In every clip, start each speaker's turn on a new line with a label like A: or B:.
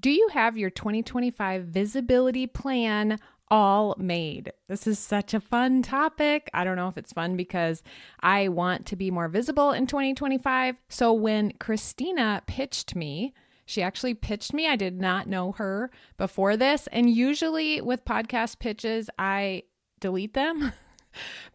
A: Do you have your 2025 visibility plan all made? This is such a fun topic. I don't know if it's fun because I want to be more visible in 2025. So when Christina pitched me, she actually pitched me. I did not know her before this. And usually with podcast pitches, I delete them.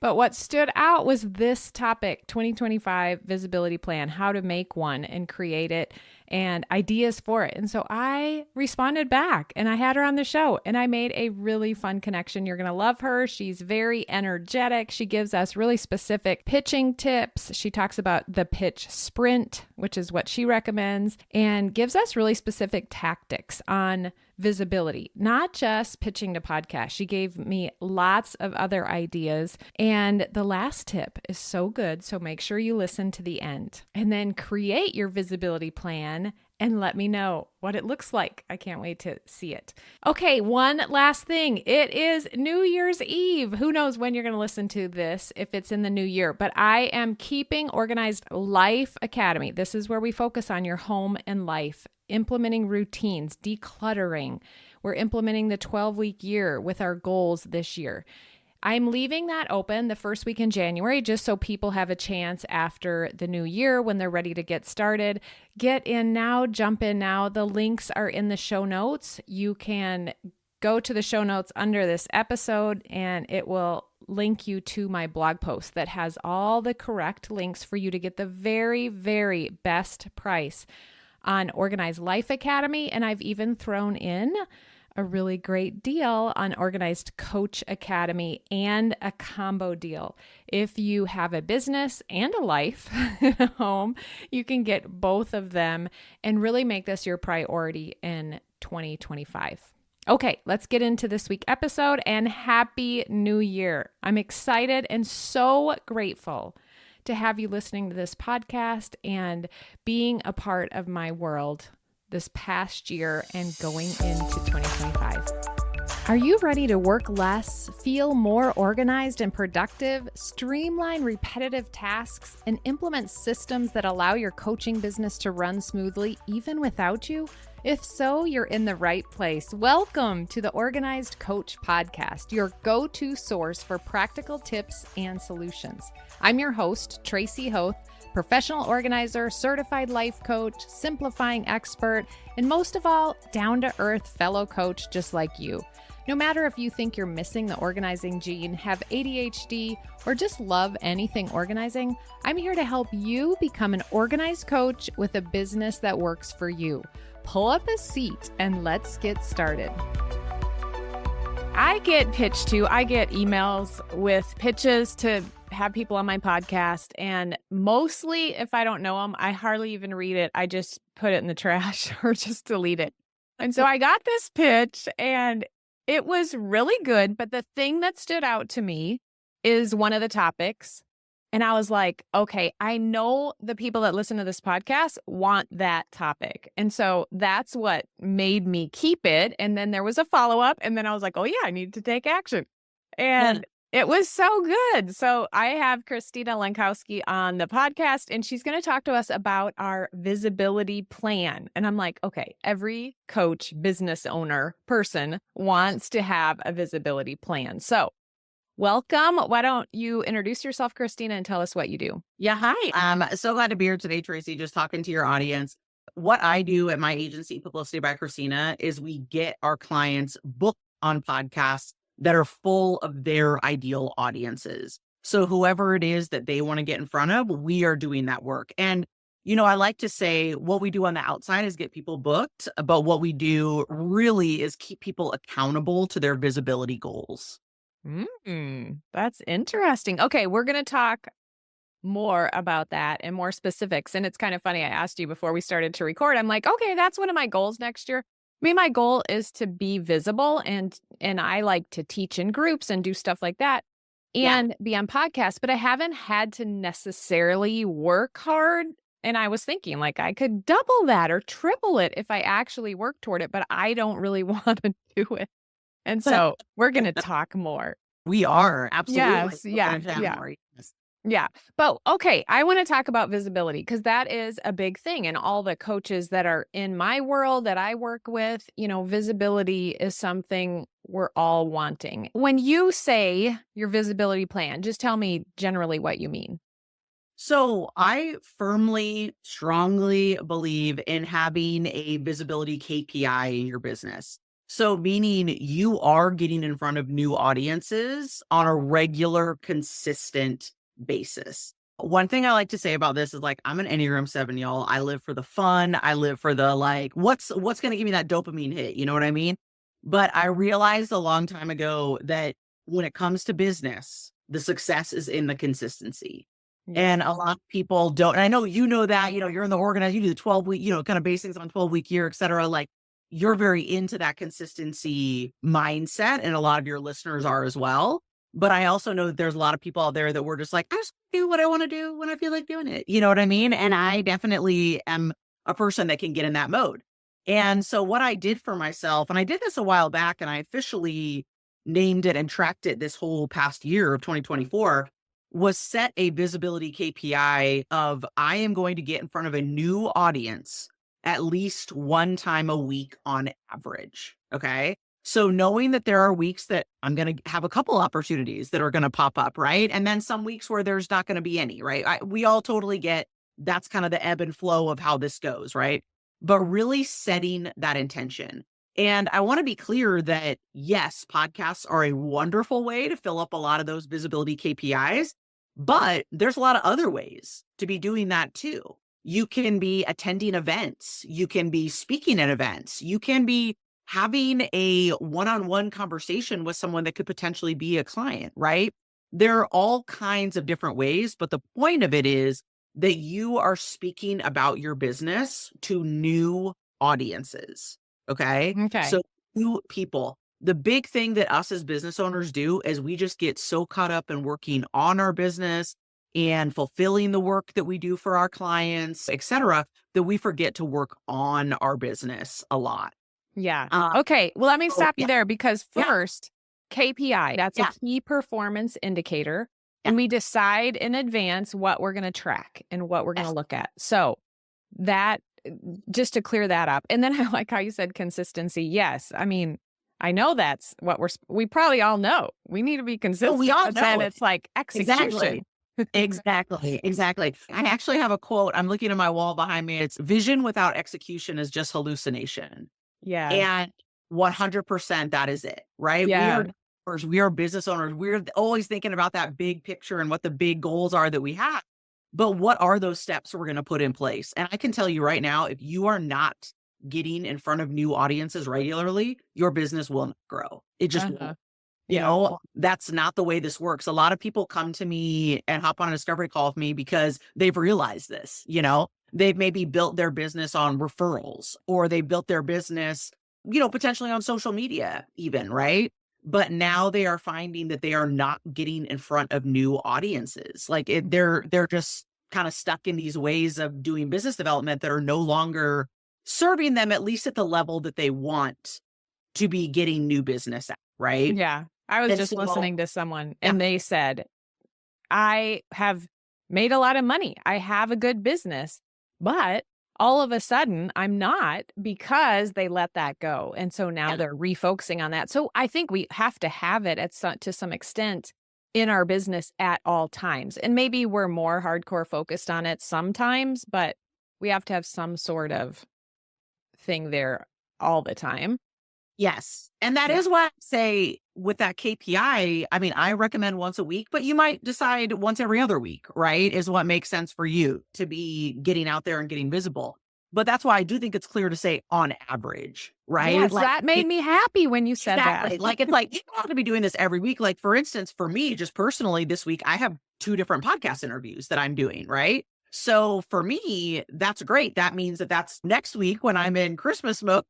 A: But what stood out was this topic, 2025 visibility plan, how to make one and create it and ideas for it. And so I responded back and I had her on the show and I made a really fun connection. You're going to love her. She's very energetic. She gives us really specific pitching tips. She talks about the pitch sprint, which is what she recommends, and gives us really specific tactics on visibility, not just pitching to podcasts. She gave me lots of other ideas. And the last tip is so good. So make sure you listen to the end and then create your visibility plan and let me know what it looks like. I can't wait to see it. Okay, one last thing. It is New Year's Eve. Who knows when you're going to listen to this if it's in the new year, but I am keeping Organized Life Academy. This is where we focus on your home and life, implementing routines, decluttering. We're implementing the 12-week year with our goals this year. I'm leaving that open the first week in January just so people have a chance after the new year when they're ready to get started. Get in now, jump in now. The links are in the show notes. You can go to the show notes under this episode and it will link you to my blog post that has all the correct links for you to get the very, very best price on Organized Life Academy. And I've even thrown in a really great deal on Organized Coach Academy and a combo deal. If you have a business and a life at home, you can get both of them and really make this your priority in 2025. Okay, let's get into this week's episode and Happy New Year. I'm excited and so grateful to have you listening to this podcast and being a part of my world this past year and going into 2025. Are you ready to work less, feel more organized and productive, streamline repetitive tasks, and implement systems that allow your coaching business to run smoothly even without you? If so, you're in the right place. Welcome to the Organized Coach Podcast, your go-to source for practical tips and solutions. I'm your host, Tracy Hoth, professional organizer, certified life coach, simplifying expert, and most of all, down-to-earth fellow coach just like you. No matter if you think you're missing the organizing gene, have ADHD, or just love anything organizing, I'm here to help you become an organized coach with a business that works for you. Pull up a seat and let's get started. I get emails with pitches to have people on my podcast, and mostly if I don't know them, I hardly even read it. I just put it in the trash or just delete it. And so I got this pitch and it was really good, but the thing that stood out to me is one of the topics. And I was like, okay, I know the people that listen to this podcast want that topic. And so that's what made me keep it. And then there was a follow-up. And then I was like, oh yeah, I need to take action. And it was so good. So I have Christina Lenkowski on the podcast, and she's going to talk to us about our visibility plan. And I'm like, okay, every coach, business owner, person wants to have a visibility plan. So welcome. Why don't you introduce yourself, Christina, and tell us what you do?
B: Yeah, hi. I'm so glad to be here today, Tracy, just talking to your audience. What I do at my agency, Publicity by Christina, is we get our clients booked on podcasts that are full of their ideal audiences. So whoever it is that they want to get in front of, we are doing that work. And, I like to say what we do on the outside is get people booked, but what we do really is keep people accountable to their visibility goals.
A: That's interesting. Okay, we're going to talk more about that and more specifics. And it's kind of funny. I asked you before we started to record. I'm like, okay, that's one of my goals next year. I mean, my goal is to be visible, and I like to teach in groups and do stuff like that and be on podcasts, but I haven't had to necessarily work hard. And I was thinking like I could double that or triple it if I actually work toward it, but I don't really want to do it. And so we're going to talk more.
B: We are. Absolutely.
A: Yes. Yeah.
B: Yes.
A: Yeah. But okay, I want to talk about visibility because that is a big thing. And all the coaches that are in my world that I work with, visibility is something we're all wanting. When you say your visibility plan, just tell me generally what you mean.
B: So I firmly, strongly believe in having a visibility KPI in your business. So meaning you are getting in front of new audiences on a regular, consistent basis. One thing I like to say about this is like I'm an Enneagram 7, y'all. I live for the fun. I live for the like what's going to give me that dopamine hit, you know what I mean? But I realized a long time ago that when it comes to business, the success is in the consistency.
A: Yeah.
B: And a lot of people don't. And I know you know that, you're in the organized, you do the 12-week, kind of base things on 12-week year, et cetera. Like you're very into that consistency mindset, and a lot of your listeners are as well. But I also know that there's a lot of people out there that were just like, I just do what I want to do when I feel like doing it. You know what I mean? And I definitely am a person that can get in that mode. And so what I did for myself, and I did this a while back, and I officially named it and tracked it this whole past year of 2024, was set a visibility KPI of I am going to get in front of a new audience at least one time a week on average. Okay. So knowing that there are weeks that I'm going to have a couple opportunities that are going to pop up, right? And then some weeks where there's not going to be any, right? We all totally get that's kind of the ebb and flow of how this goes, right? But really setting that intention. And I want to be clear that yes, podcasts are a wonderful way to fill up a lot of those visibility KPIs. But there's a lot of other ways to be doing that too. You can be attending events. You can be speaking at events. You can be having a one-on-one conversation with someone that could potentially be a client, right? There are all kinds of different ways, but the point of it is that you are speaking about your business to new audiences. Okay.
A: Okay.
B: So new people. The big thing that us as business owners do is we just get so caught up in working on our business and fulfilling the work that we do for our clients, et cetera, that we forget to work on our business a lot.
A: Yeah.
B: Uh,
A: Okay. Well, let me
B: so
A: stop you
B: yeah,
A: there because
B: yeah,
A: first, KPI, that's a
B: yeah,
A: key performance indicator.
B: yeah,
A: And we decide in advance what we're going to track and what we're going to
B: yes.
A: look at. So that, just to clear that up. And then I like how you said consistency. Yes. I mean, I know that's what we probably all know. We need to be
B: Oh,
A: consistent.
B: we all
A: But then
B: know it.
A: it's like
B: Exactly.
A: execution.
B: Exactly. Exactly. I actually have a quote. I'm looking at my wall behind me. It's vision without execution is just hallucination.
A: Yeah.
B: And 100% that is it, right?
A: Yeah.
B: We are business owners. We're always thinking about that big picture and what the big goals are that we have. But what are those steps we're going to put in place? And I can tell you right now, if you are not getting in front of new audiences regularly, your business will not grow. It just
A: Uh-huh.
B: won't.
A: Yeah.
B: That's not the way this works. A lot of people come to me and hop on a discovery call with me because they've realized this, they've maybe built their business on referrals, or they built their business, potentially on social media even, right? But now they are finding that they are not getting in front of new audiences. Like they're just kind of stuck in these ways of doing business development that are no longer serving them, at least at the level that they want to be getting new business at, right?
A: Yeah. I was
B: And
A: just
B: so,
A: listening to someone
B: yeah,
A: and they said, I have made a lot of money. I have a good business, but all of a sudden I'm not because they let that go. And so now
B: yeah,
A: they're refocusing on that. So I think we have to have it to some extent in our business at all times. And maybe we're more hardcore focused on it sometimes, but we have to have some sort of thing there all the time.
B: yes. And that
A: Yeah.
B: is why I say with that KPI, I mean, I recommend once a week, but you might decide once every other week, right? Is what makes sense for you to be getting out there and getting visible. But that's why I do think it's clear to say on average, right?
A: Yes,
B: Like
A: that made me happy when you said that.
B: exactly. Like it's like you don't have to be doing this every week. Like for instance, for me, just personally this week, I have 2 different podcast interviews that I'm doing, right? So for me, that's great. That means that that's next week when I'm in Christmas mode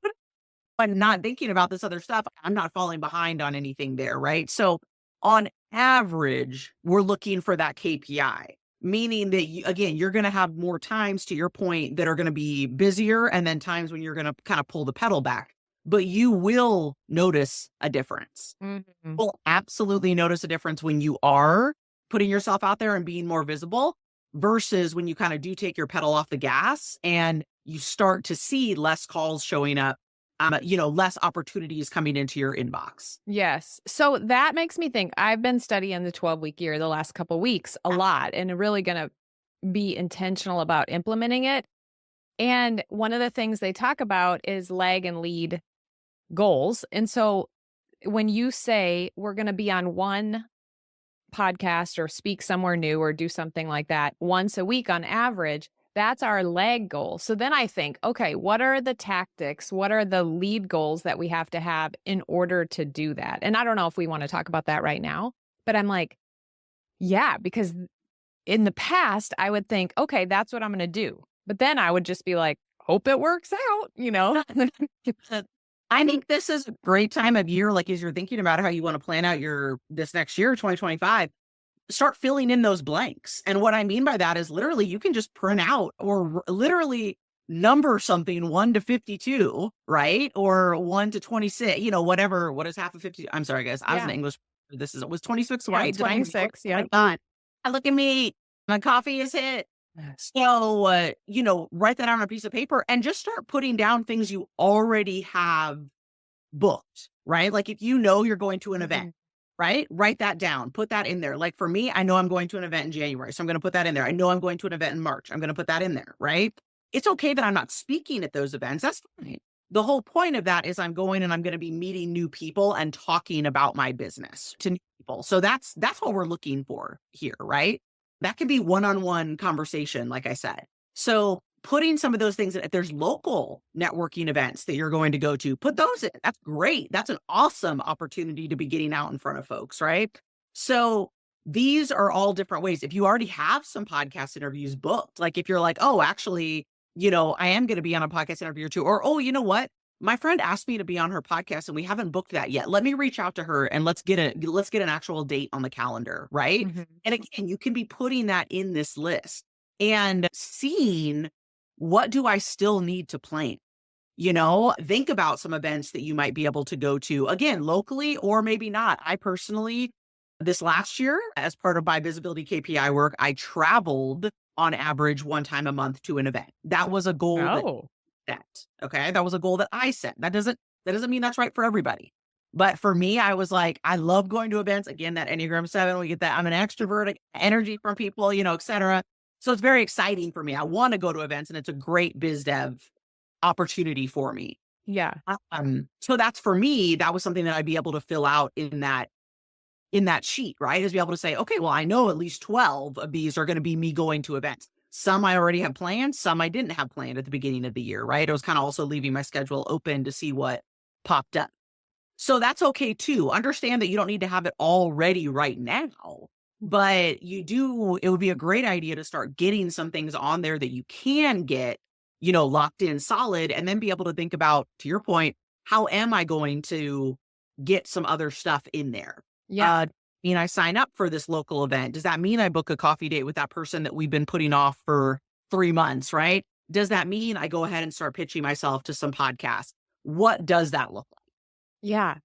B: and not thinking about this other stuff. I'm not falling behind on anything there, right? So on average, we're looking for that KPI, meaning that again, you're going to have more times to your point that are going to be busier and then times when you're going to kind of pull the pedal back, but you will notice a difference.
A: Mhm.
B: Will absolutely notice a difference when you are putting yourself out there and being more visible versus when you kind of do take your pedal off the gas and you start to see less calls showing up, less opportunities coming into your inbox.
A: Yes. So that makes me think I've been studying the 12-week year the last couple weeks a lot and really going to be intentional about implementing it. And one of the things they talk about is lag and lead goals. And so when you say we're going to be on one podcast or speak somewhere new or do something like that once a week on average, that's our lag goal. So then I think, okay, what are the tactics? What are the lead goals that we have to have in order to do that? And I don't know if we want to talk about that right now, but I'm like, yeah, because in the past, I would think, okay, that's what I'm going to do. But then I would just be like, hope it works out,
B: I think this is a great time of year. Like, as you're thinking about how you want to plan out this next year, 2025, start filling in those blanks. And what I mean by that is literally you can just print out or literally number something 1 to 52, right? Or 1 to 26, whatever. What is half of 50? I'm sorry, guys. I was an English. It was 26,
A: yeah,
B: right?
A: 26. Yeah.
B: Oh my God. Look at me. My coffee is hit. So, write that on a piece of paper and just start putting down things you already have booked, right? Like if you're going to an event, right? Write that down, put that in there. Like for me, I know I'm going to an event in January, so I'm going to put that in there. I know I'm going to an event in March. I'm going to put that in there, right? It's okay that I'm not speaking at those events. That's fine. The whole point of that is I'm going and I'm going to be meeting new people and talking about my business to new people. So that's what we're looking for here, right? That can be one-on-one conversation, like I said. So putting some of those things, if there's local networking events that you're going to go to, put those in. That's great. That's an awesome opportunity to be getting out in front of folks, right? So these are all different ways. If you already have some podcast interviews booked, like if you're like, oh, actually, I am going to be on a podcast interview or two, or, oh, you know what? My friend asked me to be on her podcast and we haven't booked that yet. Let me reach out to her and let's get an actual date on the calendar, right?
A: Mm-hmm.
B: And again, you can be putting that in this list and seeing what do I still need to plan? Think about some events that you might be able to go to, again, locally or maybe not. I personally, this last year, as part of my visibility KPI work, I traveled on average one time a month to an event. That was a goal set. Okay. That was a goal that I set. That doesn't mean that's right for everybody. But for me, I was like, I love going to events. Again, that Enneagram 7, we get that. I'm an extrovert, I get energy from people, et cetera. So it's very exciting for me. I want to go to events and it's a great biz dev opportunity for me.
A: Yeah.
B: So that's for me, that was something that I'd be able to fill out in that sheet, right? Is be able to say, okay, well, I know at least 12 of these are going to be me going to events. Some I already have planned, some I didn't have planned at the beginning of the year, right? I was kind of also leaving my schedule open to see what popped up. So that's okay too. Understand that you don't need to have it all ready right now, but it would be a great idea to start getting some things on there that you can get, locked in solid, and then be able to think about, to your point, how am I going to get some other stuff in there?
A: Yeah.
B: I sign up for this local event. Does that mean I book a coffee date with that person that we've been putting off for 3 months, right? Does that mean I go ahead and start pitching myself to some podcasts? What does that look like?
A: Yeah,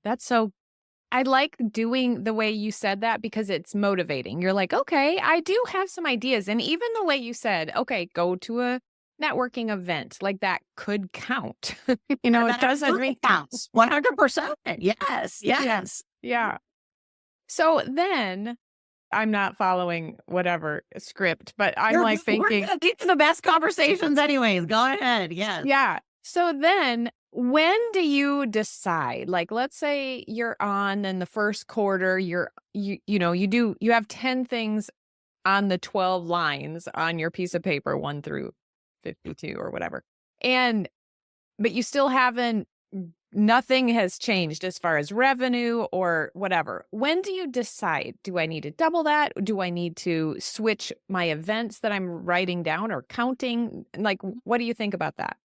A: I like doing the way you said that because it's motivating. You're like, okay, I do have some ideas. And even the way you said, okay, go to a networking event, like that could count. It doesn't mean
B: counts. 100%. Yes. Yes.
A: Yeah. So then I'm not following whatever script, but I'm thinking
B: these are the best conversations anyways. Go ahead. Yes.
A: Yeah. So then when do you decide? Like, let's say you're on in the first quarter, you have 10 things on the 12 lines on your piece of paper, 1 through 52 or whatever. But you still nothing has changed as far as revenue or whatever. When do you decide? Do I need to double that? Do I need to switch my events that I'm writing down or counting? Like, what do you think about that?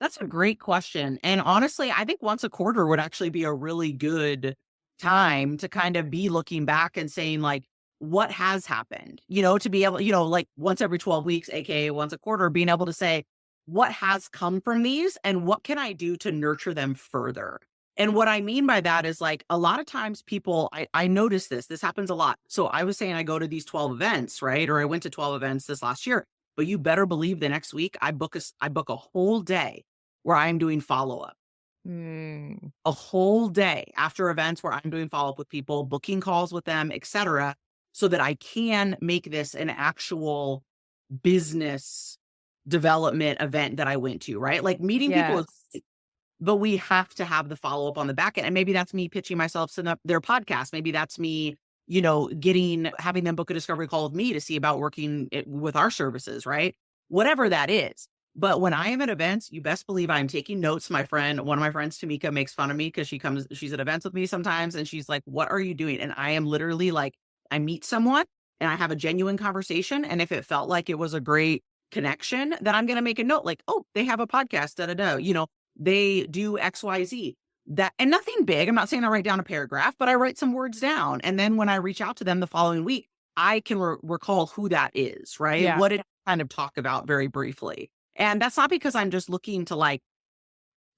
B: That's a great question. And honestly, I think once a quarter would actually be a really good time to kind of be looking back and saying, like, what has happened, to be able, like once every 12 weeks, AKA once a quarter, being able to say, what has come from these and what can I do to nurture them further? And what I mean by that is like a lot of times people, I notice this happens a lot. So I was saying I go to these 12 events, right? Or I went to 12 events this last year, but you better believe the next week I book a whole day where I'm doing follow up,
A: Mm,
B: a whole day after events where I'm doing follow up with people, booking calls with them, etc., so that I can make this an actual business development event that I went to, right? Like meeting people is,
A: yes.
B: but we have to have the follow-up on the back end. And maybe that's me pitching myself to their podcast. Maybe that's me, having them book a discovery call with me to see about working with our services, right? Whatever that is. But when I am at events, you best believe I'm taking notes. One of my friends, Tamika, makes fun of me because she's at events with me sometimes. And she's like, what are you doing? And I am literally like, I meet someone and I have a genuine conversation. And if it felt like it was a great connection, then I'm going to make a note like, oh, they have a podcast, da, da, da, they do XYZ. That, and nothing big. I'm not saying I write down a paragraph, but I write some words down. And then when I reach out to them the following week, I can recall who that is, right?
A: Yeah.
B: What did I kind of talk about very briefly? And that's not because I'm just looking to like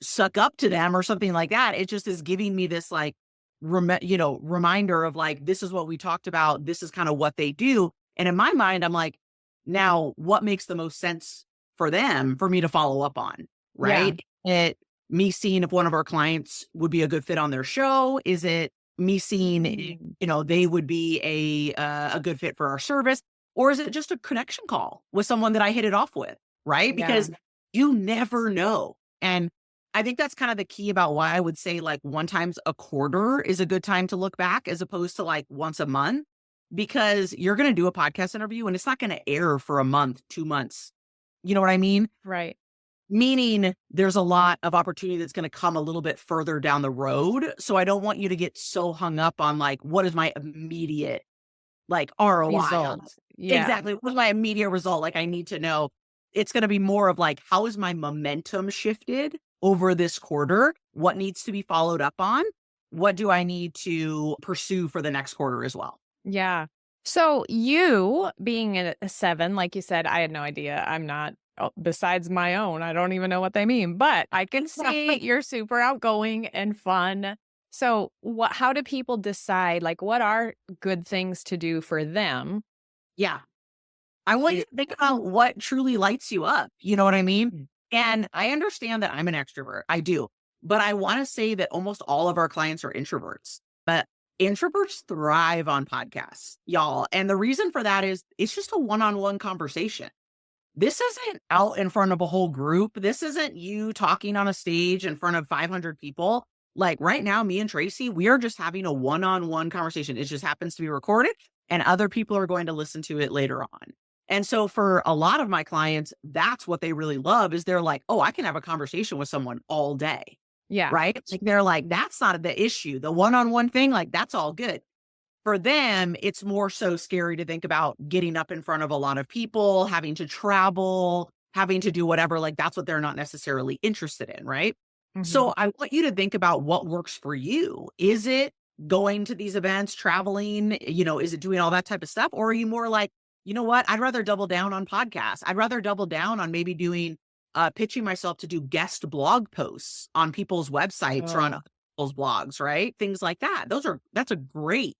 B: suck up to them or something like that. It just is giving me this like, reminder of like, this is what we talked about. This is kind of what they do. And in my mind, I'm like, now what makes the most sense for them for me to follow up on,
A: Yeah.
B: right? It me seeing if one of our clients would be a good fit on their show? Is it me seeing, they would be a good fit for our service? Or is it just a connection call with someone that I hit it off with, right?
A: Yeah.
B: Because you never know. And I think that's kind of the key about why I would say like one times a quarter is a good time to look back as opposed to like once a month, because you're going to do a podcast interview and it's not going to air for a month, 2 months. You know what I mean?
A: Right.
B: Meaning there's a lot of opportunity that's going to come a little bit further down the road. So I don't want you to get so hung up on like, what is my immediate like ROI?
A: Result. Yeah.
B: Exactly. What's my immediate result? Like I need to know. It's going to be more of like, how is my momentum shifted over this quarter? What needs to be followed up on? What do I need to pursue for the next quarter as well?
A: Yeah. So you being a 7, like you said, I had no idea. I'm not, besides my own, I don't even know what they mean, but I can see you're super outgoing and fun. So how do people decide, like, what are good things to do for them?
B: Yeah. I want you to think about what truly lights you up. You know what I mean?
A: Mm.
B: And I understand that I'm an extrovert. I do. But I want to say that almost all of our clients are introverts. But introverts thrive on podcasts, y'all. And the reason for that is it's just a one-on-one conversation. This isn't out in front of a whole group. This isn't you talking on a stage in front of 500 people. Like right now, me and Tracy, we are just having a one-on-one conversation. It just happens to be recorded and other people are going to listen to it later on. And so for a lot of my clients, that's what they really love is they're like, oh, I can have a conversation with someone all day.
A: Yeah.
B: Right. Like they're like, that's not the issue. The one-on-one thing, like that's all good. For them, it's more so scary to think about getting up in front of a lot of people, having to travel, having to do whatever. Like that's what they're not necessarily interested in. Right.
A: Mm-hmm.
B: So I want you to think about what works for you. Is it going to these events, traveling, is it doing all that type of stuff? Or are you more like, you know what? I'd rather double down on podcasts. I'd rather double down on maybe doing, pitching myself to do guest blog posts on people's websites or on people's blogs, right? Things like that. That's a great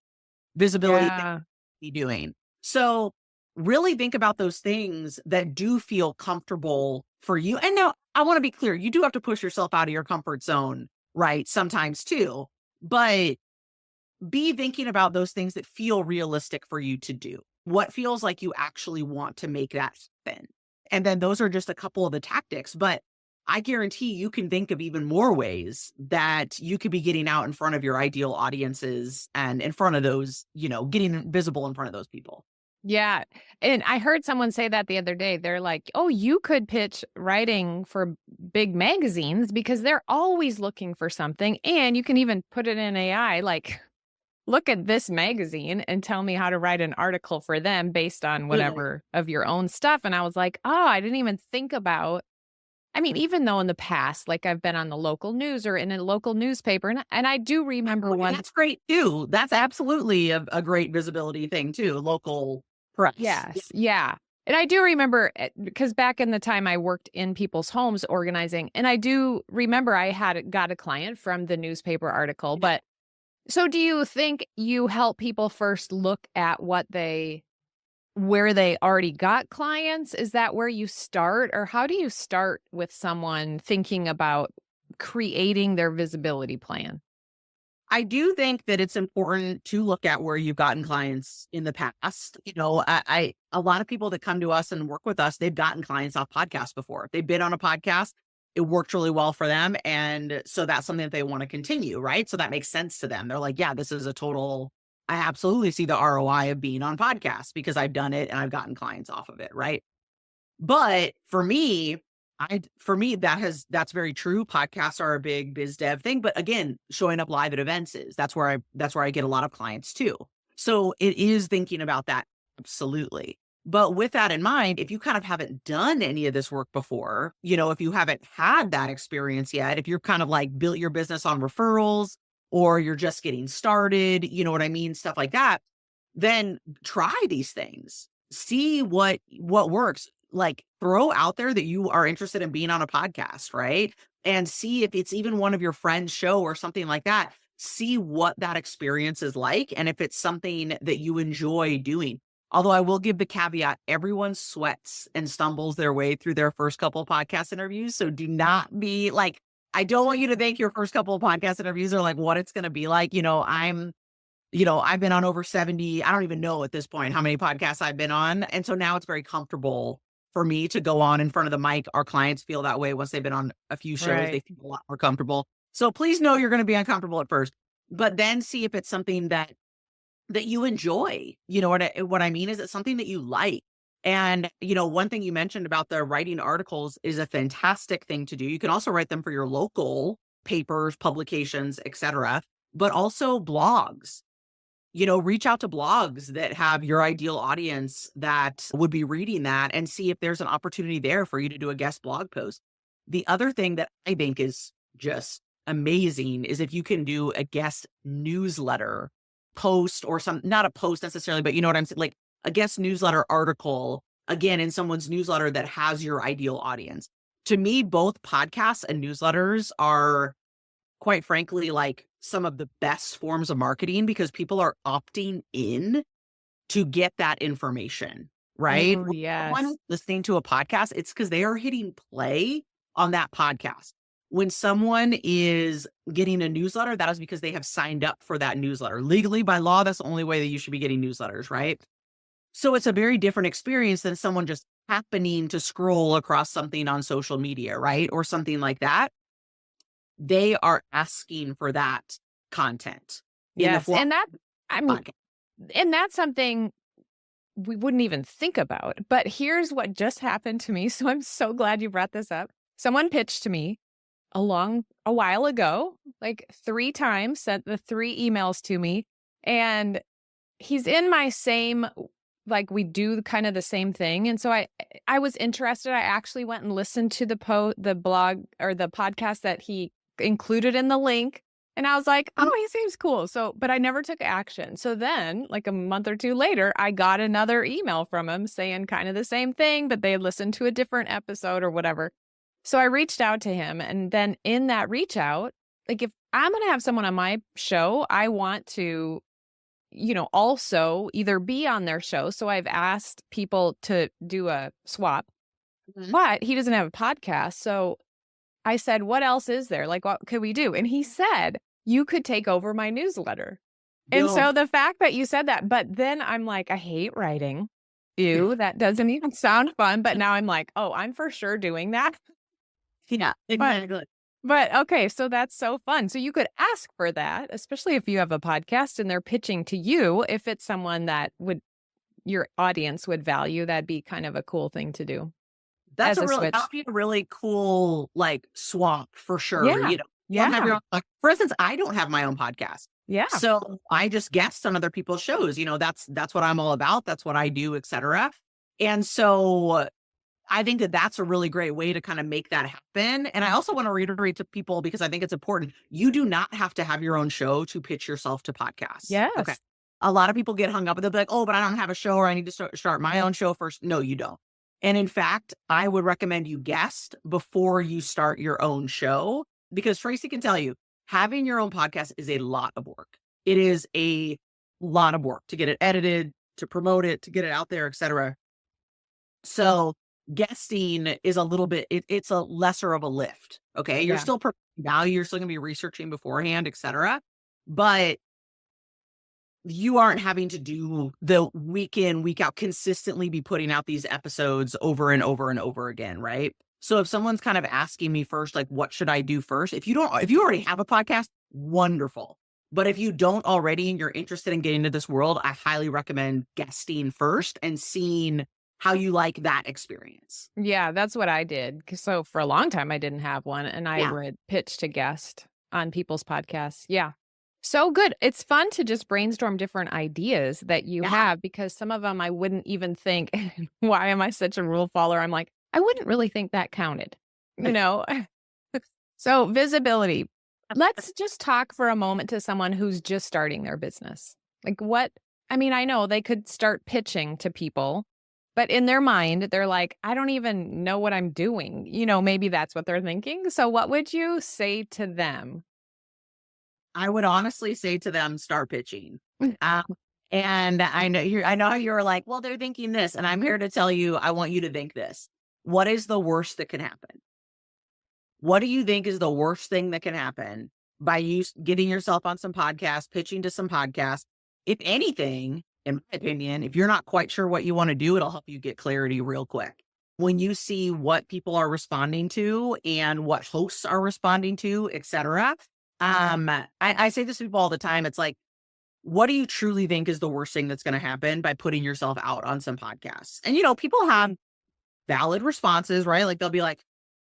B: visibility thing to be doing. So really think about those things that do feel comfortable for you. And now I want to be clear, you do have to push yourself out of your comfort zone, right? Sometimes too, but be thinking about those things that feel realistic for you to do. What feels like you actually want to make that happen. And then those are just a couple of the tactics, but I guarantee you can think of even more ways that you could be getting out in front of your ideal audiences and in front of those, getting visible in front of those people.
A: Yeah. And I heard someone say that the other day. They're like, oh, you could pitch writing for big magazines because they're always looking for something. And you can even put it in AI, like, look at this magazine and tell me how to write an article for them based on whatever of your own stuff. And I was like, oh, I didn't even think about, I mean, even though in the past, like I've been on the local news or in a local newspaper, and I do remember one.
B: That's great too. That's absolutely a great visibility thing too. Local press.
A: Yes. Yeah. And I do remember, because back in the time I worked in people's homes organizing, and I do remember I got a client from the newspaper article. But so do you think you help people first look at where they already got clients? Is that where you start? Or how do you start with someone thinking about creating their visibility plan?
B: I do think that it's important to look at where you've gotten clients in the past. A lot of people that come to us and work with us, they've gotten clients off podcasts before. They've been on a podcast. It worked really well for them. And so that's something that they want to continue, right? So that makes sense to them. They're like, yeah, this is I absolutely see the ROI of being on podcasts because I've done it and I've gotten clients off of it, right? But that's very true. Podcasts are a big biz dev thing, but again, showing up live at events that's where I get a lot of clients too. So it is thinking about that. Absolutely. But with that in mind, if you kind of haven't done any of this work before, if you haven't had that experience yet, if you're kind of like built your business on referrals or you're just getting started, you know what I mean? Stuff like that, then try these things. See what works. Like throw out there that you are interested in being on a podcast, right? And see if it's even one of your friends' show or something like that. See what that experience is like and if it's something that you enjoy doing. Although I will give the caveat, everyone sweats and stumbles their way through their first couple of podcast interviews. So do not be like, I don't want you to think your first couple of podcast interviews are like what it's going to be like. I've been on over 70. I don't even know at this point how many podcasts I've been on. And so now it's very comfortable for me to go on in front of the mic. Our clients feel that way once they've been on a few shows.
A: Right.
B: They feel a lot more comfortable. So please know you're going to be uncomfortable at first, but then see if it's something that you enjoy. You know what I mean? Is it something that you like? And, one thing you mentioned about the writing articles is a fantastic thing to do. You can also write them for your local papers, publications, etc., but also blogs. Reach out to blogs that have your ideal audience that would be reading that and see if there's an opportunity there for you to do a guest blog post. The other thing that I think is just amazing is if you can do a guest newsletter post or not a post necessarily, but you know what I'm saying? Like a guest newsletter article, again, in someone's newsletter that has your ideal audience. To me, both podcasts and newsletters are, quite frankly, like some of the best forms of marketing because people are opting in to get that information, right?
A: Oh, yes.
B: When someone listening to a podcast, it's because they are hitting play on that podcast. When someone is getting a newsletter, that is because they have signed up for that newsletter. Legally, by law, that's the only way that you should be getting newsletters, right? So it's a very different experience than someone just happening to scroll across something on social media, right? Or something like that. They are asking for that content.
A: Yes. And that's something we wouldn't even think about. But here's what just happened to me. So I'm so glad you brought this up. Someone pitched to me a while ago, like 3 times, sent the 3 emails to me. And he's in my same, like we do kind of the same thing. And so I was interested. I actually went and listened to the blog or the podcast that he included in the link. And I was like, oh, he seems cool. So, but I never took action. So then like a month or 2 later, I got another email from him saying kind of the same thing, but they had listened to a different episode or whatever. So I reached out to him. And then in that reach out, like if I'm going to have someone on my show, I want to, also either be on their show. So I've asked people to do a swap, but he doesn't have a podcast. So I said, what else is there? Like, what could we do? And he said, you could take over my newsletter. And so the fact that you said that, but then I'm like, I hate writing. Ew, that doesn't even sound fun. But now I'm like, oh, I'm for sure doing that.
B: Yeah, exactly.
A: But okay, so that's so fun. So you could ask for that, especially if you have a podcast and they're pitching to you. If it's someone that your audience would value, that'd be kind of a cool thing to do.
B: That'd be a really cool like swap for sure.
A: Yeah. Yeah.
B: For instance, I don't have my own podcast.
A: Yeah.
B: So I just guest on other people's shows. That's what I'm all about. That's what I do, etc. And so I think that that's a really great way to kind of make that happen. And I also want to reiterate to people, because I think it's important, you do not have to have your own show to pitch yourself to podcasts.
A: Yes.
B: Okay. A lot of people get hung up and they'll be like, oh, but I don't have a show or I need to start my own show first. No, you don't. And in fact, I would recommend you guest before you start your own show, because Tracy can tell you, having your own podcast is a lot of work. It is a lot of work to get it edited, to promote it, to get it out there, etc. So guesting is a little bit, it's a lesser of a lift. Okay. You're
A: Yeah.
B: still providing value. You're still going to be researching beforehand, etc. But you aren't having to do the week in, week out, consistently be putting out these episodes over and over and over again, right? So if someone's kind of asking me first, like, what should I do first? If you already have a podcast, wonderful. But if you don't already and you're interested in getting into this world, I highly recommend guesting first and seeing how you like that experience.
A: Yeah, that's what I did. So for a long time, I didn't have one, and I
B: Yeah.
A: would pitch to guest on people's podcasts. Yeah. So good. It's fun to just brainstorm different ideas that you
B: Yeah.
A: have, because some of them I wouldn't even think, why am I such a rule follower? I'm like, I wouldn't really think that counted, you know? So visibility. Let's just talk for a moment to someone who's just starting their business. Like I know they could start pitching to people, but in their mind, they're like, I don't even know what I'm doing. Maybe that's what they're thinking. So what would you say to them?
B: I would honestly say to them, start pitching. And I know how you're like, well, they're thinking this. And I'm here to tell you, I want you to think this. What is the worst that can happen? What do you think is the worst thing that can happen by you getting yourself on some podcasts, pitching to some podcasts? If anything, in my opinion, if you're not quite sure what you want to do, it'll help you get clarity real quick. When you see what people are responding to and what hosts are responding to, etc. I say this to people all the time. It's like, what do you truly think is the worst thing that's going to happen by putting yourself out on some podcasts? And, people have valid responses, right? Like they'll be like,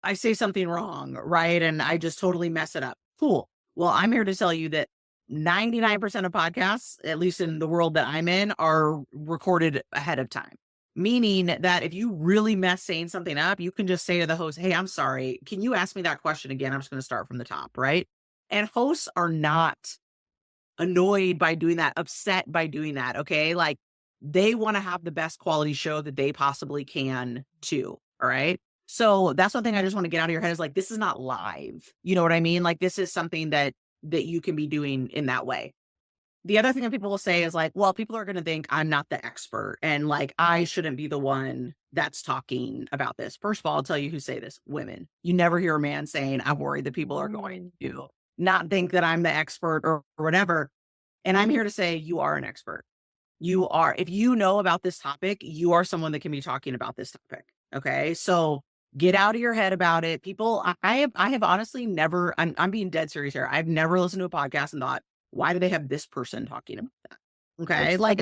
B: I say something wrong, right? And I just totally mess it up. Cool. Well, I'm here to tell you that 99% of podcasts, at least in the world that I'm in, are recorded ahead of time. Meaning that if you really mess saying something up, you can just say to the host, hey, I'm sorry. Can you ask me that question again? I'm just going to start from the top, right? And hosts are not annoyed by doing that, upset by doing that. Okay. Like they want to have the best quality show that they possibly can too. All right. So that's one thing I just want to get out of your head is like, this is not live. You know what I mean? Like this is something that you can be doing in that way. The other thing that people will say is like, well, people are going to think I'm not the expert and like, I shouldn't be the one that's talking about this. First of all, I'll tell you who say this, women. You never hear a man saying, I'm worried that people are going to not think that I'm the expert or whatever. And I'm here to say you are an expert. You are, if you know about this topic, you are someone that can be talking about this topic. Okay. So get out of your head about it. People, I have honestly never, I'm being dead serious here. I've never listened to a podcast and thought, why do they have this person talking about that? Okay. Like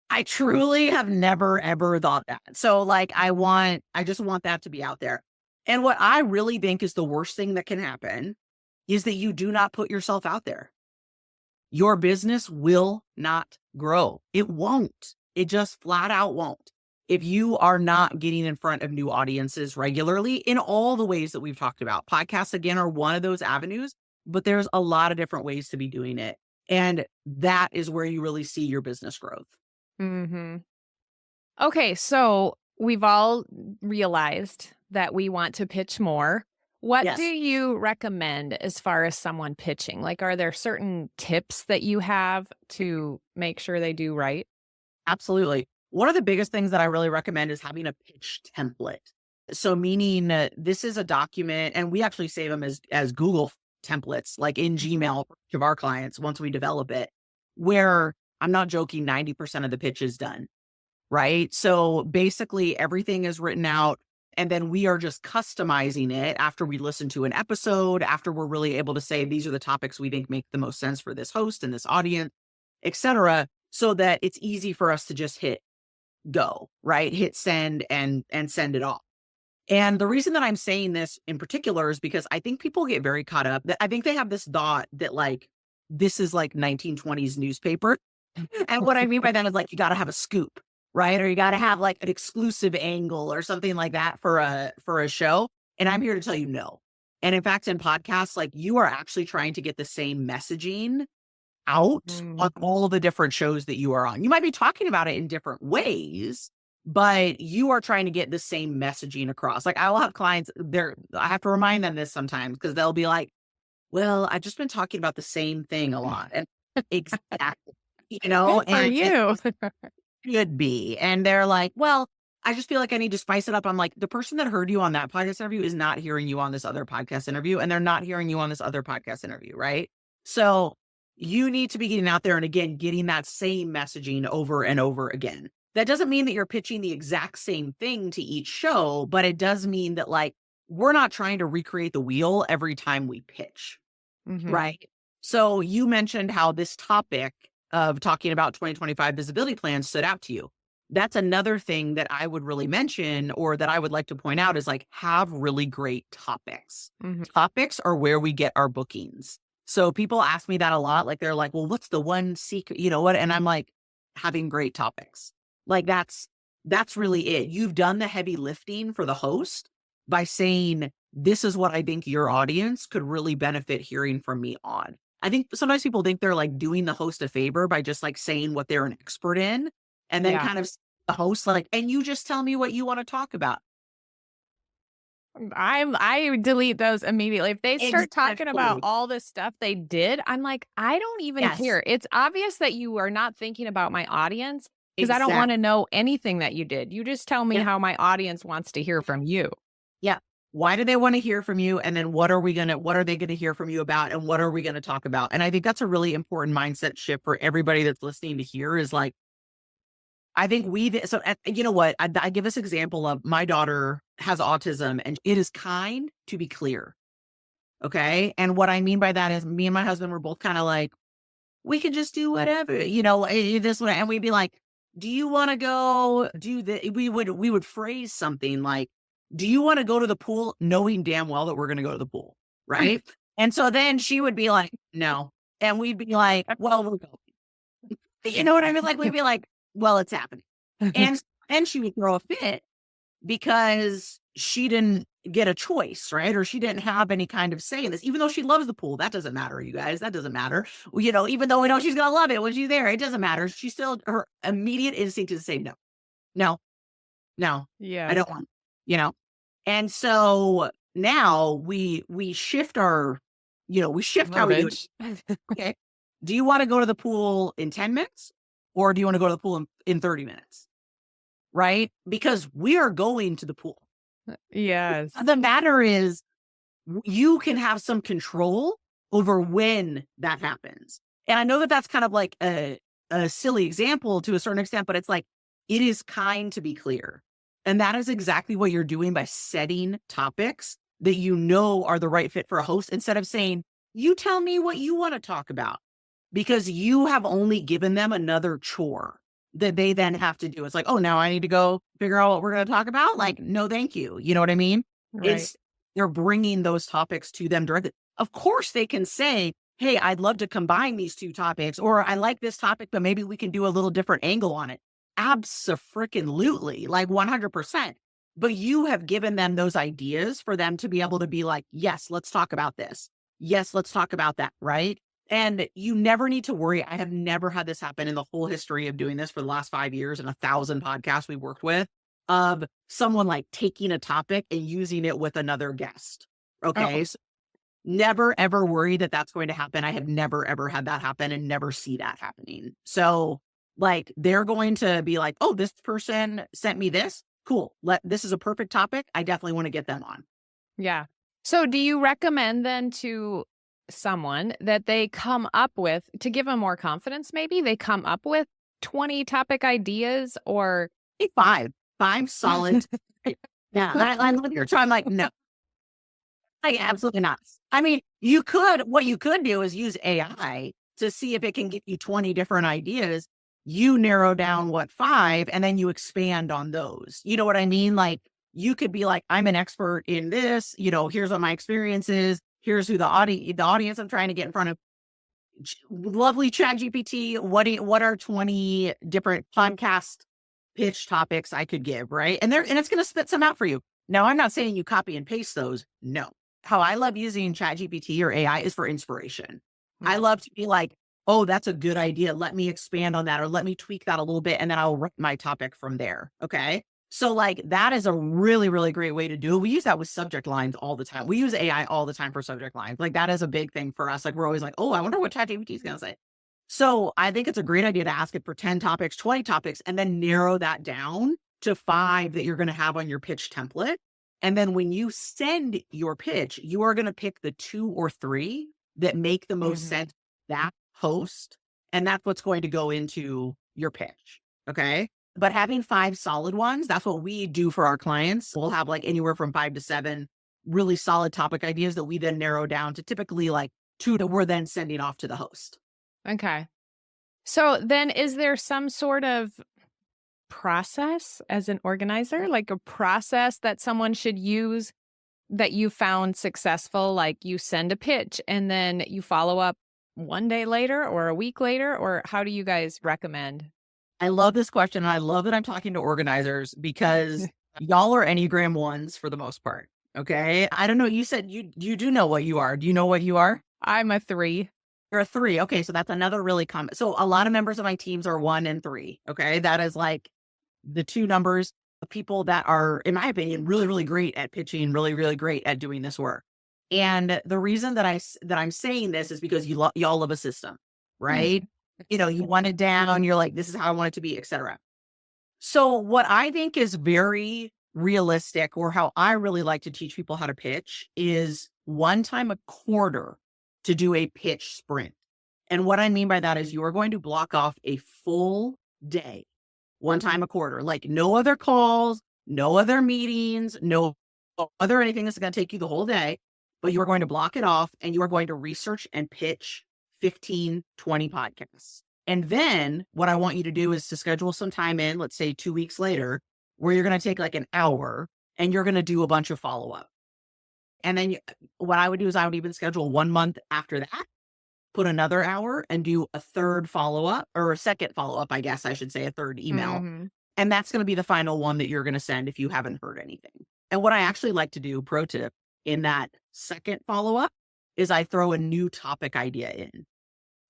B: I truly have never, ever thought that. So like, I just want that to be out there. And what I really think is the worst thing that can happen is that you do not put yourself out there. Your business will not grow. It won't. It just flat out won't. If you are not getting in front of new audiences regularly in all the ways that we've talked about. Podcasts, again, are one of those avenues, but there's a lot of different ways to be doing it. And that is where you really see your business growth.
A: Mm-hmm. Okay, so we've all realized that we want to pitch more. What
B: Yes.
A: do you recommend as far as someone pitching? Like, are there certain tips that you have to make sure they do right?
B: Absolutely. One of the biggest things that I really recommend is having a pitch template. So meaning this is a document, and we actually save them as Google templates, like in Gmail for each of our clients once we develop it, where I'm not joking, 90% of the pitch is done, right? So basically everything is written out, and then we are just customizing it after we listen to an episode, after we're really able to say, these are the topics we think make the most sense for this host and this audience, etc., so that it's easy for us to just hit go, right? Hit send and send it off. And the reason that I'm saying this in particular is because I think people get very caught up that I think they have this thought that like, this is like 1920s newspaper. And what I mean by that is like, you got to have a scoop, right? Or you got to have like an exclusive angle or something like that for a show. And I'm here to tell you no. And in fact, in podcasts, like you are actually trying to get the same messaging out
A: Mm.
B: on all of the different shows that you are on. You might be talking about it in different ways, but you are trying to get the same messaging across. Like, I will have clients there. I have to remind them this sometimes because they'll be like, well, I've just been talking about the same thing a lot. And exactly,
A: Good for
B: and it
A: you.
B: should be. And they're like, well, I just feel like I need to spice it up. I'm like, the person that heard you on that podcast interview is not hearing you on this other podcast interview, and they're not hearing you on this other podcast interview, right? So you need to be getting out there and again, getting that same messaging over and over again. That doesn't mean that you're pitching the exact same thing to each show, but it does mean that like we're not trying to recreate the wheel every time we pitch,
A: Mhm.
B: right? So you mentioned how this topic of talking about 2025 visibility plans stood out to you. That's another thing that I would really mention or that I would like to point out is like have really great topics.
A: Mhm.
B: Topics are where we get our bookings. So people ask me that a lot. Like they're like, well, what's the one secret? You know what? And I'm like, having great topics. Like that's really it. You've done the heavy lifting for the host by saying, this is what I think your audience could really benefit hearing from me on. I think sometimes people think they're like doing the host a favor by just like saying what they're an expert in and then
A: Yeah.
B: kind of the host like, and you just tell me what you want to talk about.
A: I delete those immediately. If they start talking about
B: Exactly.
A: all this stuff they did, I'm like, I don't even
B: Yes,
A: care. It's obvious that you are not thinking about my audience because I don't want
B: exactly.
A: to know anything that you did. You just tell me
B: Yeah.
A: how my audience wants to hear from you.
B: Yeah. Why do they want to hear from you? And then what are they going to hear from you about? And what are we going to talk about? And I think that's a really important mindset shift for everybody that's listening to hear is like, I think you know what? I give this example of my daughter has autism and it is kind to be clear. Okay. And what I mean by that is me and my husband were both kind of like, we could just do whatever, this one. And we'd be like, do you want to go do the, we would phrase something like, do you want to go to the pool knowing damn well that we're going to go to the pool? Right. And so then she would be like, no. And we'd be like, well, we're going. You know what I mean? Like, we'd be like, well, it's happening. And she would throw a fit because she didn't get a choice, right? Or she didn't have any kind of say in this, even though she loves the pool. That doesn't matter, you guys. That doesn't matter. Even though we know she's going to love it when she's there, it doesn't matter. She's still, her immediate instinct is to say, no, no, no, I
A: Yes.
B: don't want, you know? And so now we shift we shift how we do it. Okay. Do you want to go to the pool in 10 minutes or do you want to go to the pool in 30 minutes? Right? Because we are going to the pool.
A: Yes.
B: The matter is you can have some control over when that happens. And I know that that's kind of like a silly example to a certain extent, but it's like, it is kind to be clear. And that is exactly what you're doing by setting topics that you know are the right fit for a host instead of saying, you tell me what you want to talk about because you have only given them another chore that they then have to do. It's like, oh, now I need to go figure out what we're going to talk about. Like, no, thank you. You know what I mean?
A: Right.
B: They're bringing those topics to them directly. Of course, they can say, hey, I'd love to combine these two topics, or I like this topic, but maybe we can do a little different angle on it. Abso-freaking-lutely, like 100%. But you have given them those ideas for them to be able to be like, yes, let's talk about this. Yes, let's talk about that. Right. And you never need to worry. I have never had this happen in the whole history of doing this for the last 5 years and 1,000 podcasts we worked with of someone like taking a topic and using it with another guest. Okay.
A: Oh.
B: So never, ever worry that that's going to happen. I have never, ever had that happen and never see that happening. So like, they're going to be like, oh, this person sent me this. Cool. This is a perfect topic. I definitely want to get them on.
A: Yeah. So do you recommend then to someone that they come up with, to give them more confidence, maybe they come up with 20 topic ideas or
B: five solid. Yeah. I'm looking here. So I'm like, no, absolutely not. I mean, what you could do is use AI to see if it can give you 20 different ideas. You narrow down 5, and then you expand on those. You know what I mean? Like, you could be like, I'm an expert in this, here's what my experience is. Here's who the audience I'm trying to get in front of. Lovely ChatGPT. What are 20 different podcast pitch topics I could give, right? And it's going to spit some out for you. Now, I'm not saying you copy and paste those. No. How I love using ChatGPT or AI is for inspiration. I love to be like, oh, that's a good idea. Let me expand on that, or let me tweak that a little bit. And then I'll write my topic from there. Okay. So like that is a really, really great way to do it. We use that with subject lines all the time. We use AI all the time for subject lines. Like that is a big thing for us. Like we're always like, oh, I wonder what ChatGPT is going to say. So I think it's a great idea to ask it for 10 topics, 20 topics, and then narrow that down to 5 that you're going to have on your pitch template. And then when you send your pitch, you are going to pick the 2 or 3 that make the most sense for that host. And that's what's going to go into your pitch. Okay. But having 5 solid ones, that's what we do for our clients. We'll have like anywhere from 5 to 7 really solid topic ideas that we then narrow down to typically like 2 that we're then sending off to the host.
A: Okay. So then is there some sort of process as an organizer, like a process that someone should use that you found successful? Like you send a pitch and then you follow up one day later or a week later, or how do you guys recommend?
B: I love this question. And I love that I'm talking to organizers because y'all are Enneagram 1s for the most part. Okay. I don't know. You said you do know what you are. Do you know what you are?
A: I'm a 3.
B: You're a 3. Okay. So that's another really common. So a lot of members of my teams are 1 and 3. Okay. That is like the 2 numbers of people that are, in my opinion, really, really great at pitching, really, really great at doing this work. And the reason that I'm saying this is because y'all love a system, right? You know, you want it down, you're like, this is how I want it to be, etc. So what I think is very realistic, or how I really like to teach people how to pitch, is 1 time a quarter to do a pitch sprint. And what I mean by that is you are going to block off a full day, 1 time a quarter, like no other calls, no other meetings, no other anything that's going to take you the whole day, but you are going to block it off and you are going to research and pitch 15, 20 podcasts. And then what I want you to do is to schedule some time in, let's say 2 weeks later, where you're going to take like an hour and you're going to do a bunch of follow-up. And then what I would do is I would even schedule 1 month after that, put another hour and do a 3rd follow-up, or a 2nd follow-up, I guess I should say, a 3rd email. And that's going to be the final one that you're going to send if you haven't heard anything. And what I actually like to do, pro tip, in that 2nd follow-up is I throw a new topic idea in.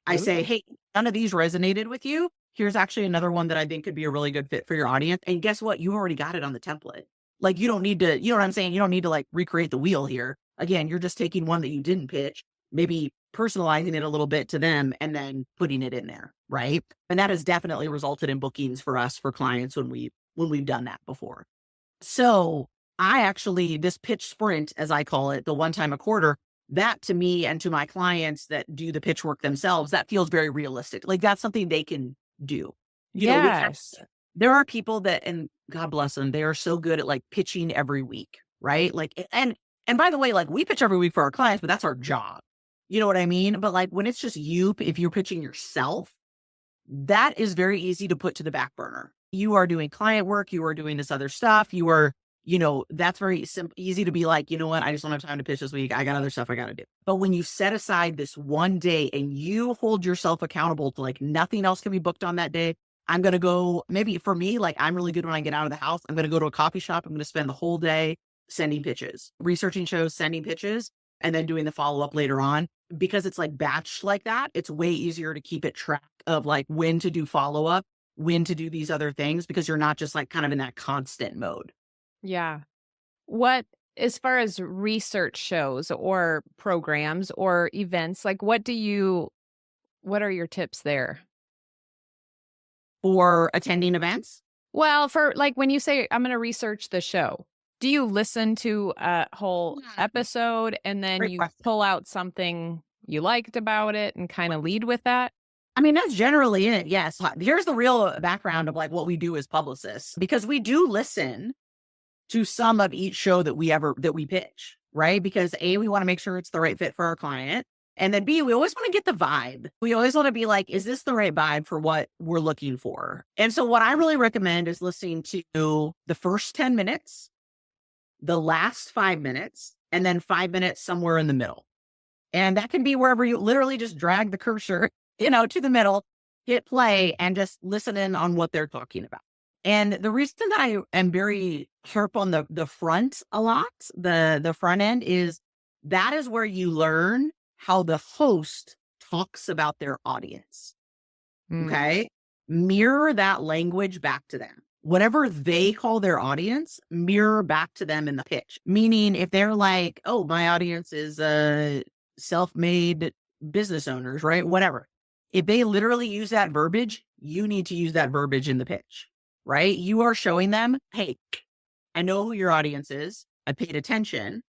B: I say, hey, none of these resonated with you. Here's actually another one that I think could be a really good fit for your audience. And guess what? You already got it on the template. Like you don't need to, you know what I'm saying? You don't need to like recreate the wheel here. Again, you're just taking one that you didn't pitch, maybe personalizing it a little bit to them and then putting it in there. Right. And that has definitely resulted in bookings for us, for clients when we've done that before. So I actually, this pitch sprint, as I call it, the 1 time a quarter, that to me and to my clients that do the pitch work themselves, that feels very realistic. Like that's something they can do. You know, there are people that, and God bless them, they are so good at like pitching every week, right? Like, and by the way, like we pitch every week for our clients, but that's our job. You know what I mean? But like when it's just you, if you're pitching yourself, that is very easy to put to the back burner. You are doing client work, you are doing this other stuff, you are, you know, that's very easy to be like, you know what, I just don't have time to pitch this week. I got other stuff I got to do. But when you set aside this one day and you hold yourself accountable to like nothing else can be booked on that day, I'm going to go, maybe for me, like I'm really good when I get out of the house. I'm going to go to a coffee shop. I'm going to spend the whole day sending pitches, researching shows, sending pitches, and then doing the follow-up later on. Because it's like batched like that, it's way easier to keep it track of like when to do follow-up, when to do these other things, because you're not just like kind of in that constant mode.
A: Yeah. What, as far as research shows or programs or events, like what are your tips there?
B: For attending events?
A: Well, for like when you say, I'm going to research the show, do you listen to a whole episode and then you pull out something you liked about it and kind of lead with that?
B: I mean, that's generally it. Yes. Here's the real background of like what we do as publicists, because we do listen to some of each show that we pitch, right? Because A, we want to make sure it's the right fit for our client. And then B, we always want to get the vibe. We always want to be like, is this the right vibe for what we're looking for? And so what I really recommend is listening to the first 10 minutes, the last 5 minutes, and then 5 minutes somewhere in the middle. And that can be wherever you literally just drag the cursor, to the middle, hit play, and just listen in on what they're talking about. And the reason that I am very sharp on the front a lot, the front end, is that is where you learn how the host talks about their audience.
A: Mm.
B: Okay. Mirror that language back to them. Whatever they call their audience, mirror back to them in the pitch. Meaning, if they're like, oh, my audience is self-made business owners, right? Whatever. If they literally use that verbiage, you need to use that verbiage in the pitch, right? You are showing them, hey, I know who your audience is. I paid attention.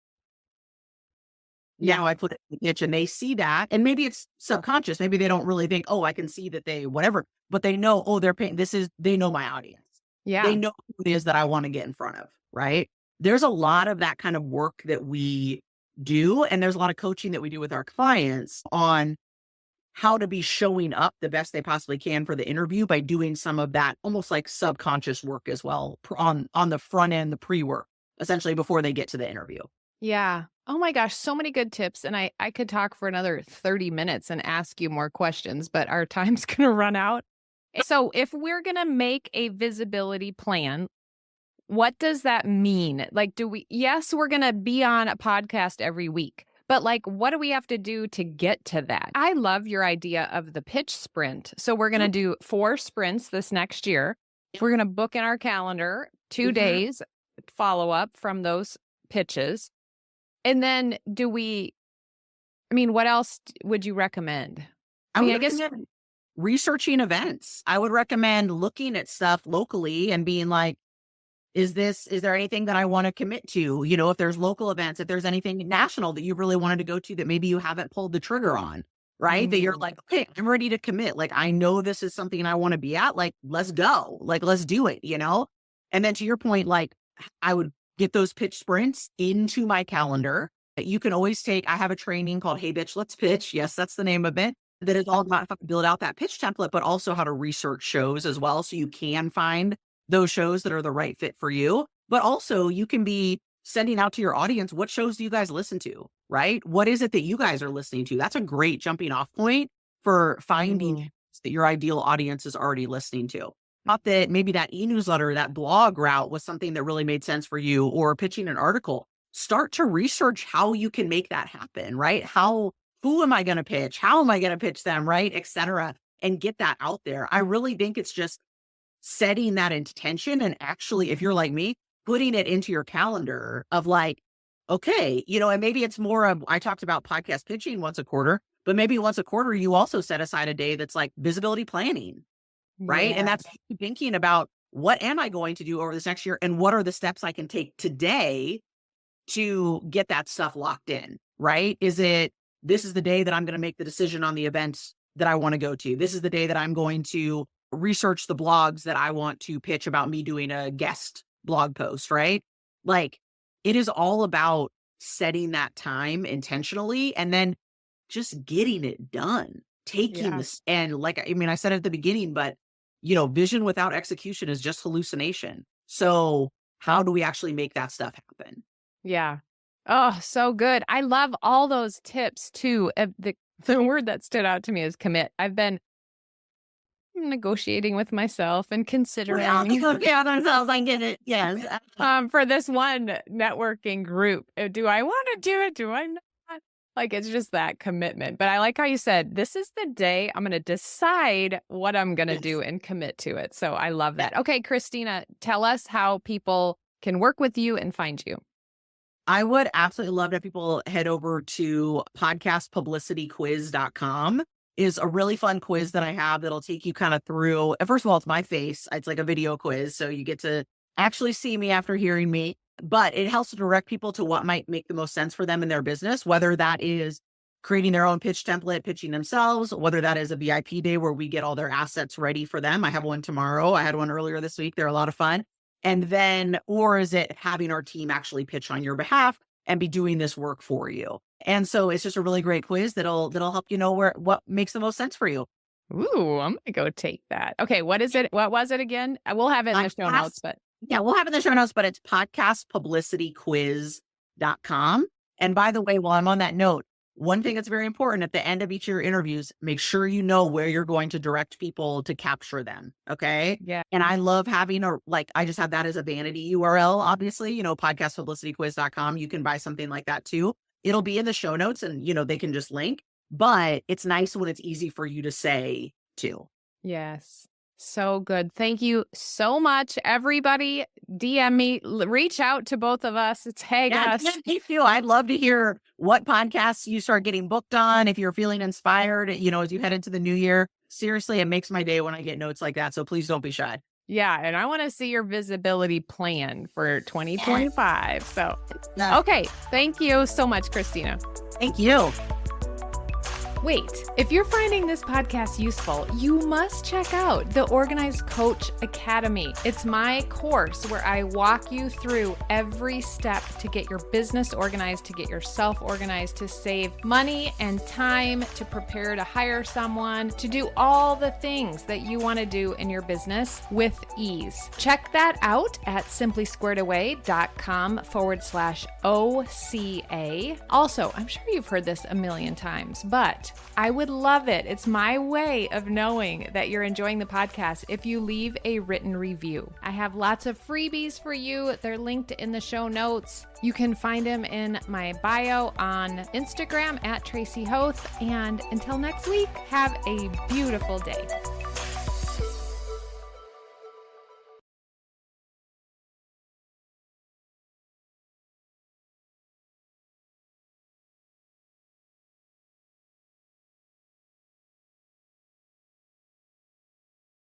B: Now I put it in the pitch and they see that. And maybe it's subconscious. Maybe they don't really think, oh, I can see that they, whatever, but they know, oh, they're paying, they know my audience.
A: Yeah.
B: They know who it is that I want to get in front of, right? There's a lot of that kind of work that we do. And there's a lot of coaching that we do with our clients on how to be showing up the best they possibly can for the interview by doing some of that almost like subconscious work as well on the front end, the pre-work, essentially before they get to the interview.
A: Yeah. Oh my gosh, so many good tips. And I could talk for another 30 minutes and ask you more questions, but our time's going to run out. So if we're going to make a visibility plan, what does that mean? Like, yes, we're going to be on a podcast every week, but like, what do we have to do to get to that? I love your idea of the pitch sprint. So we're going to do 4 sprints this next year. We're going to book in our calendar 2 days follow up from those pitches. And then what else would you recommend?
B: I guess researching events. I would recommend looking at stuff locally and being like, is there anything that I want to commit to? You know, if there's local events, if there's anything national that you really wanted to go to that maybe you haven't pulled the trigger on, right? That you're like, okay, I'm ready to commit. Like, I know this is something I want to be at. Like, let's go. Like, let's do it, you know? And then to your point, like, I would get those pitch sprints into my calendar. You can always I have a training called Hey Bitch, Let's Pitch. Yes, that's the name of it. That is all about how to build out that pitch template, but also how to research shows as well. So you can find those shows that are the right fit for you. But also you can be sending out to your audience, what shows do you guys listen to, right? What is it that you guys are listening to? That's a great jumping off point for finding that your ideal audience is already listening to. Not that maybe that e-newsletter, that blog route was something that really made sense for you, or pitching an article. Start to research how you can make that happen, right? Who am I going to pitch? How am I going to pitch them, right? Et cetera, and get that out there. I really think it's just setting that intention and actually, if you're like me, putting it into your calendar of like, okay, you know, and maybe it's more of, I talked about podcast pitching once a quarter, but maybe once a quarter, you also set aside a day that's like visibility planning. Right. And that's thinking about, what am I going to do over this next year? And what are the steps I can take today to get that stuff locked in? Right. This is the day that I'm going to make the decision on the events that I want to go to. This is the day that I'm going to research the blogs that I want to pitch about me doing a guest blog post. Right. Like, it is all about setting that time intentionally and then just getting it done. Taking this, and like, I mean, I said at the beginning, but you know, vision without execution is just hallucination. So how do we actually make that stuff happen?
A: Yeah. Oh, so good. I love all those tips too. The word that stood out to me is commit. I've been negotiating with myself and considering
B: themselves. I get it. Yes.
A: For this one networking group. Do I want to do it? Do I not? Like, it's just that commitment. But I like how you said, this is the day I'm going to decide what I'm going to do and commit to it. So I love that. Okay, Christina, tell us how people can work with you and find you.
B: I would absolutely love to have people head over to podcastpublicityquiz.com. Is a really fun quiz that I have that'll take you kind of through. First of all, it's my face. It's like a video quiz. So you get to actually see me after hearing me. But it helps to direct people to what might make the most sense for them in their business, whether that is creating their own pitch template, pitching themselves, whether that is a VIP day where we get all their assets ready for them. I have one tomorrow. I had one earlier this week. They're a lot of fun. And then, or is it having our team actually pitch on your behalf and be doing this work for you? And so it's just a really great quiz that'll help you know what makes the most sense for you.
A: Ooh, I'm going to go take that. Okay. What is it? What was it again? We'll have it in the show notes, but.
B: Yeah, we'll have it in the show notes, but it's podcastpublicityquiz.com. And by the way, while I'm on that note, one thing that's very important at the end of each of your interviews, make sure you know where you're going to direct people to capture them. Okay.
A: Yeah.
B: And I love having I just have that as a vanity URL, obviously, you know, podcastpublicityquiz.com. You can buy something like that too. It'll be in the show notes and, you know, they can just link. but it's nice when it's easy for you to say too.
A: Yes. So good. Thank you so much. Everybody, DM me, reach out to both of us. Tag us.
B: Me too. I'd love to hear what podcasts you start getting booked on. If you're feeling inspired, as you head into the new year, seriously, it makes my day when I get notes like that. So please don't be shy.
A: Yeah. And I want to see your visibility plan for 2025. So, okay. Thank you so much, Christina.
B: Thank you.
A: Wait, if you're finding this podcast useful, you must check out the Organized Coach Academy. It's my course where I walk you through every step to get your business organized, to get yourself organized, to save money and time, to prepare to hire someone, to do all the things that you want to do in your business with ease. Check that out at simplysquaredaway.com/OCA. Also, I'm sure you've heard this a million times, but I would love it. It's my way of knowing that you're enjoying the podcast if you leave a written review. I have lots of freebies for you. They're linked in the show notes. You can find them in my bio on Instagram at Tracy Hoth. And until next week, have a beautiful day.